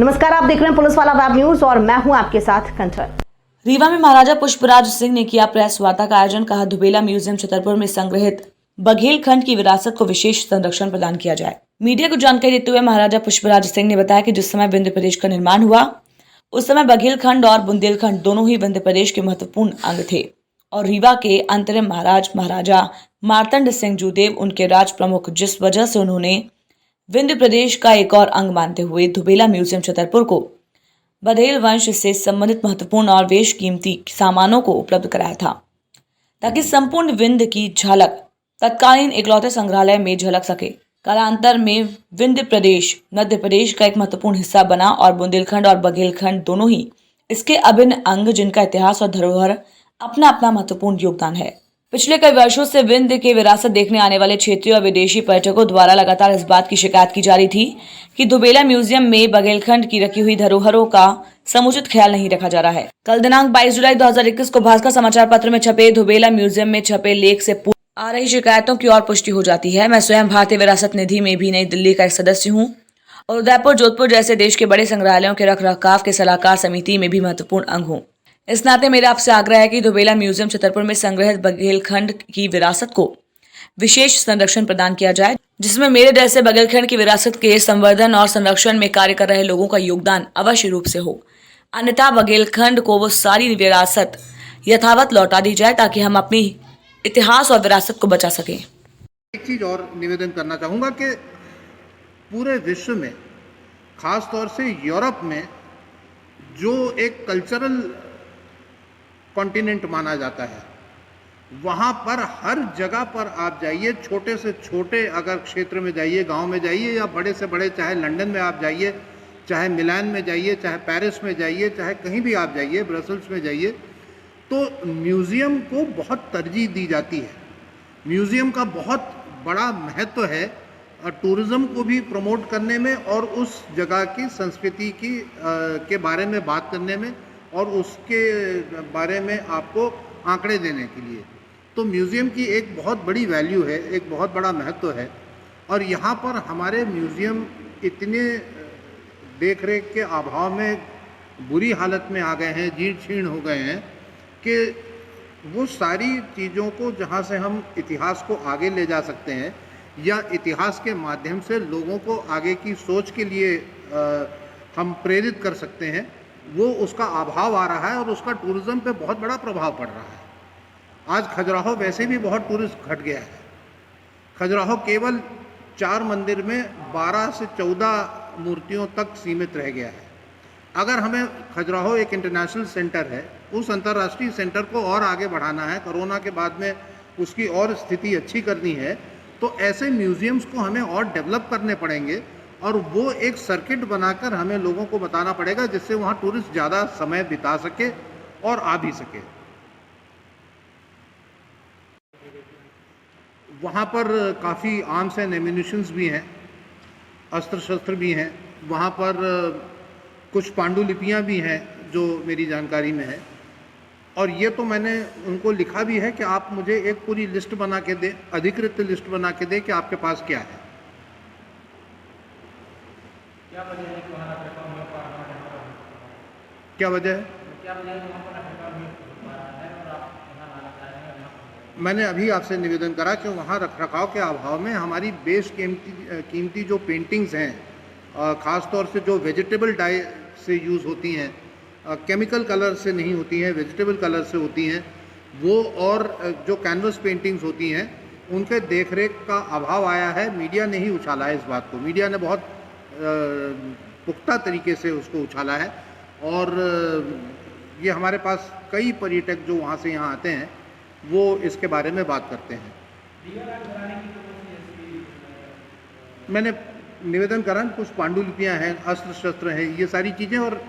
नमस्कार, आप देख रहे हैं पुलिस वाला वेब न्यूज और मैं हूं आपके साथ कंचन। रीवा में महाराजा पुष्पराज सिंह ने किया प्रेस वार्ता का आयोजन। कहा, दुबेला म्यूजियम छतरपुर में संग्रहित बघेलखंड की विरासत को विशेष संरक्षण प्रदान किया जाए। मीडिया को जानकारी देते हुए महाराजा पुष्पराज सिंह ने बताया कि जिस समय विंध्य प्रदेश का निर्माण हुआ उस समय बघेलखंड और बुंदेलखंड दोनों ही विंध्य प्रदेश के महत्वपूर्ण अंग थे और रीवा के अंतरिम महाराजा मार्तंड सिंह जूदेव उनके राज प्रमुख, जिस वजह से उन्होंने विंध्य प्रदेश का एक और अंग मानते हुए दुबेला म्यूजियम छतरपुर को बघेल वंश से संबंधित महत्वपूर्ण और बेशकीमती सामानों को उपलब्ध कराया था, ताकि संपूर्ण विंध्य की झलक तत्कालीन इकलौते संग्रहालय में झलक सके। कालांतर में विंध्य प्रदेश मध्य प्रदेश का एक महत्वपूर्ण हिस्सा बना और बुंदेलखंड और बघेलखंड दोनों ही इसके अभिन्न अंग, जिनका इतिहास और धरोहर अपना अपना महत्वपूर्ण योगदान है। पिछले कई वर्षों से विंध्य की विरासत देखने आने वाले क्षेत्रीय और विदेशी पर्यटकों द्वारा लगातार इस बात की शिकायत की जा रही थी कि दुबेला म्यूजियम में बघेलखंड की रखी हुई धरोहरों का समुचित ख्याल नहीं रखा जा रहा है। कल दिनांक 22 जुलाई 2021 को भास्कर समाचार पत्र में छपे दुबेला म्यूजियम में छपे लेख से आ रही शिकायतों की और पुष्टि हो जाती है। मैं स्वयं भारतीय विरासत निधि में भी नई दिल्ली का एक सदस्य हूँ और उदयपुर, जोधपुर जैसे देश के बड़े संग्रहालयों के रखरखाव के सलाहकार समिति में भी महत्वपूर्ण अंग हूँ। इस नाते मेरा आपसे आग्रह है कि दुबेला म्यूजियम छतरपुर में संग्रहित बघेलखंड की विरासत को विशेष संरक्षण प्रदान किया जाए, जिसमें मेरे जैसे बघेलखंड की विरासत के संवर्धन और संरक्षण में कार्य कर रहे लोगों का योगदान अवश्य रूप से हो। अन्यथा बघेलखंड को वो सारी विरासत यथावत लौटा दी जाए, ताकि हम अपनी इतिहास और विरासत को बचा सकें। एक चीज़ और निवेदन करना चाहूँगा कि पूरे विश्व में, खास तौर से यूरोप में, जो एक कल्चरल कॉन्टिनेंट माना जाता है, वहाँ पर हर जगह पर आप जाइए, छोटे से छोटे अगर क्षेत्र में जाइए, गांव में जाइए, या बड़े से बड़े, चाहे लंदन में आप जाइए, चाहे मिलान में जाइए, चाहे पेरिस में जाइए, चाहे कहीं भी आप जाइए, ब्रसल्स में जाइए, तो म्यूज़ियम को बहुत तरजीह दी जाती है। म्यूज़ियम का बहुत बड़ा महत्व है और टूरिज़्म को भी प्रमोट करने में और उस जगह की संस्कृति की के बारे में बात करने में और उसके बारे में आपको आंकड़े देने के लिए। तो म्यूज़ियम की एक बहुत बड़ी वैल्यू है, एक बहुत बड़ा महत्व है। और यहाँ पर हमारे म्यूज़ियम इतने देख रेख के अभाव में बुरी हालत में आ गए हैं, जीर्ण शीर्ण हो गए हैं, कि वो सारी चीज़ों को जहाँ से हम इतिहास को आगे ले जा सकते हैं या इतिहास के माध्यम से लोगों को आगे की सोच के लिए हम प्रेरित कर सकते हैं, वो उसका अभाव आ रहा है और उसका टूरिज़्म पे बहुत बड़ा प्रभाव पड़ रहा है। आज खजुराहो वैसे भी बहुत टूरिस्ट घट गया है। खजुराहो केवल 4 मंदिर में 12 से 14 मूर्तियों तक सीमित रह गया है। अगर हमें खजुराहो एक इंटरनेशनल सेंटर है, उस अंतर्राष्ट्रीय सेंटर को और आगे बढ़ाना है, कोरोना के बाद में उसकी और स्थिति अच्छी करनी है, तो ऐसे म्यूज़ियम्स को हमें और डेवलप करने पड़ेंगे और वो एक सर्किट बनाकर हमें लोगों को बताना पड़ेगा, जिससे वहाँ टूरिस्ट ज़्यादा समय बिता सके और आ भी सके। वहाँ पर काफ़ी आर्म्स एंड एम्यूनिशंस भी हैं, अस्त्र शस्त्र भी हैं। वहाँ पर कुछ पांडुलिपियाँ भी हैं जो मेरी जानकारी में है, और ये तो मैंने उनको लिखा भी है कि आप मुझे एक पूरी लिस्ट बना के दें, अधिकृत लिस्ट बना के दें कि आपके पास क्या है। क्या वजह है कि वहाँ रखरखाव नहीं हो पा रहा है? क्या वजह है? क्या वजह है कि वहाँ पर रखरखाव नहीं हो पा रहा है और आप यहाँ लाना चाह रहे हैं? मैंने अभी आपसे निवेदन करा कि वहाँ रखरखाव के अभाव में हमारी कीमती जो पेंटिंग्स हैं, ख़ास तौर से जो वेजिटेबल डाई से यूज़ होती हैं, केमिकल कलर से नहीं होती हैं, वेजिटेबल कलर से होती हैं, वो और जो कैनवस पेंटिंग्स होती हैं, उनके देख रेख का अभाव आया है। मीडिया ने ही उछाला है इस बात को। मीडिया ने बहुत पुख्ता तरीके से उसको उछाला है और ये हमारे पास कई पर्यटक जो वहाँ से यहाँ आते हैं वो इसके बारे में बात करते हैं। मैंने निवेदन करा, कुछ पांडुलिपियाँ हैं, अस्त्र शस्त्र हैं, ये सारी चीज़ें, और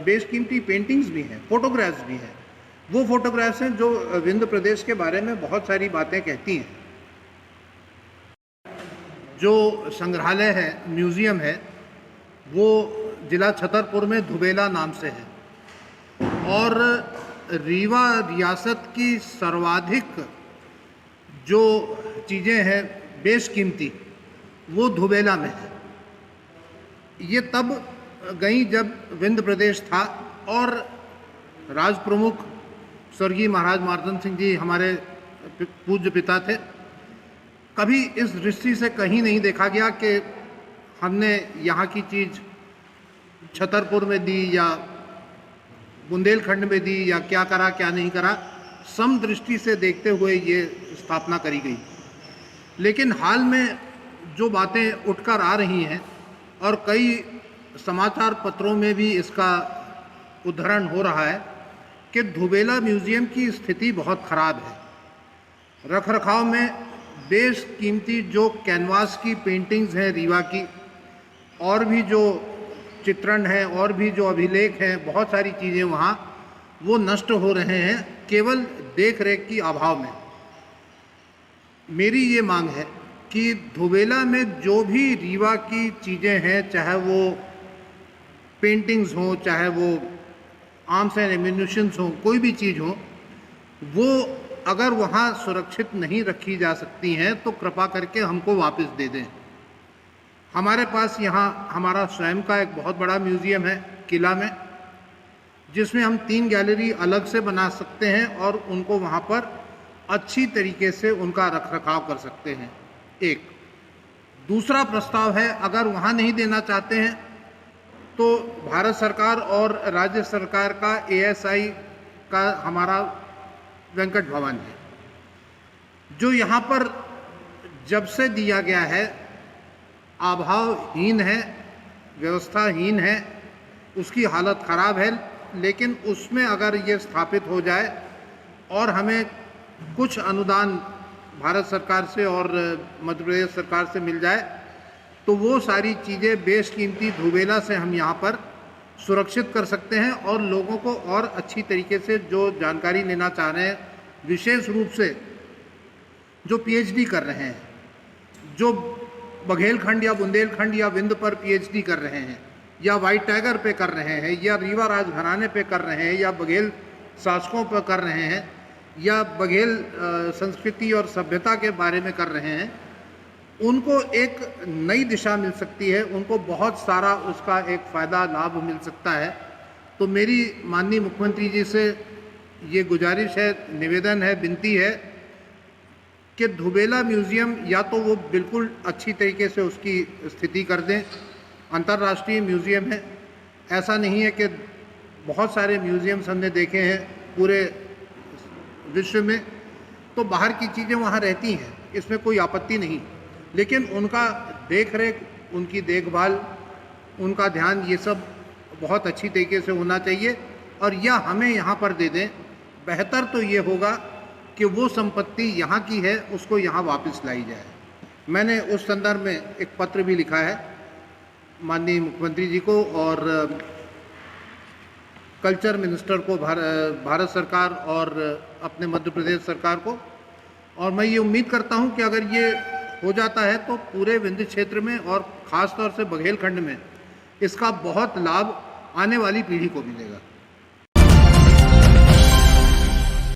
बेशकीमती पेंटिंग्स भी हैं, फोटोग्राफ्स भी हैं। वो फोटोग्राफ्स हैं जो विंध्य प्रदेश के बारे में बहुत सारी बातें कहती हैं। जो संग्रहालय है, म्यूज़ियम है, वो ज़िला छतरपुर में दुबेला नाम से है और रीवा रियासत की सर्वाधिक जो चीज़ें हैं बेशकीमती, वो दुबेला में है। ये तब गई जब विंध्य प्रदेश था और राज प्रमुख स्वर्गीय महाराज मार्तंड सिंह जी हमारे पूज्य पिता थे। कभी इस दृष्टि से कहीं नहीं देखा गया कि हमने यहाँ की चीज़ छतरपुर में दी या बुंदेलखंड में दी या क्या करा क्या नहीं करा, सम दृष्टि से देखते हुए ये स्थापना करी गई। लेकिन हाल में जो बातें उठकर आ रही हैं और कई समाचार पत्रों में भी इसका उद्धरण हो रहा है कि धुबेला म्यूज़ियम की स्थिति बहुत ख़राब है। रखरखाव में बेशकीमती जो कैनवास की पेंटिंग्स हैं रीवा की, और भी जो चित्रण हैं और भी जो अभिलेख हैं, बहुत सारी चीज़ें वहाँ वो नष्ट हो रहे हैं केवल देख रेख की अभाव में। मेरी ये मांग है कि धुबेला में जो भी रीवा की चीज़ें हैं, चाहे वो पेंटिंग्स हों, चाहे वो आर्म्स एंड एम्यूनिशंस हों, कोई भी चीज़ हो, वो अगर वहाँ सुरक्षित नहीं रखी जा सकती हैं तो कृपा करके हमको वापस दे दें। हमारे पास यहाँ हमारा स्वयं का एक बहुत बड़ा म्यूज़ियम है किला में, जिसमें हम 3 गैलरी अलग से बना सकते हैं और उनको वहाँ पर अच्छी तरीके से उनका रखरखाव कर सकते हैं। एक दूसरा प्रस्ताव है, अगर वहाँ नहीं देना चाहते हैं तो भारत सरकार और राज्य सरकार का ASI का हमारा वेंकट भवन है, जो यहाँ पर जब से दिया गया है अभावहीन है, व्यवस्थाहीन है, उसकी हालत ख़राब है। लेकिन उसमें अगर ये स्थापित हो जाए और हमें कुछ अनुदान भारत सरकार से और मध्य प्रदेश सरकार से मिल जाए तो वो सारी चीज़ें बेशकीमती धुबेला से हम यहाँ पर सुरक्षित कर सकते हैं और लोगों को और अच्छी तरीके से जो जानकारी लेना चाह रहे हैं, विशेष रूप से जो PhD कर रहे हैं, जो बघेलखंड या बुंदेलखंड या विंध्य पर PhD कर रहे हैं, या वाइट टाइगर पे कर रहे हैं, या रीवा राजघराने पे कर रहे हैं, या बघेल शासकों पर कर रहे हैं, या बघेल संस्कृति और सभ्यता के बारे में कर रहे हैं, उनको एक नई दिशा मिल सकती है, उनको बहुत सारा उसका एक फ़ायदा लाभ मिल सकता है। तो मेरी माननीय मुख्यमंत्री जी से ये गुजारिश है, निवेदन है, विनती है कि धुबेला म्यूज़ियम या तो वो बिल्कुल अच्छी तरीके से उसकी स्थिति कर दें। अंतर्राष्ट्रीय म्यूज़ियम है, ऐसा नहीं है कि बहुत सारे म्यूज़ियम्स हमने देखे हैं पूरे विश्व में, तो बाहर की चीज़ें वहाँ रहती हैं, इसमें कोई आपत्ति नहीं, लेकिन उनका देख रेख, उनकी देखभाल, उनका ध्यान, ये सब बहुत अच्छी तरीके से होना चाहिए। और यह हमें यहाँ पर दे दें, बेहतर तो ये होगा कि वो संपत्ति यहाँ की है उसको यहाँ वापस लाई जाए। मैंने उस संदर्भ में एक पत्र भी लिखा है माननीय मुख्यमंत्री जी को और कल्चर मिनिस्टर को, भारत सरकार और अपने मध्य प्रदेश सरकार को, और मैं ये उम्मीद करता हूँ कि अगर ये हो जाता है तो पूरे विंध्य क्षेत्र में और ख़ास तौर से बघेलखंड में इसका बहुत लाभ आने वाली पीढ़ी को मिलेगा।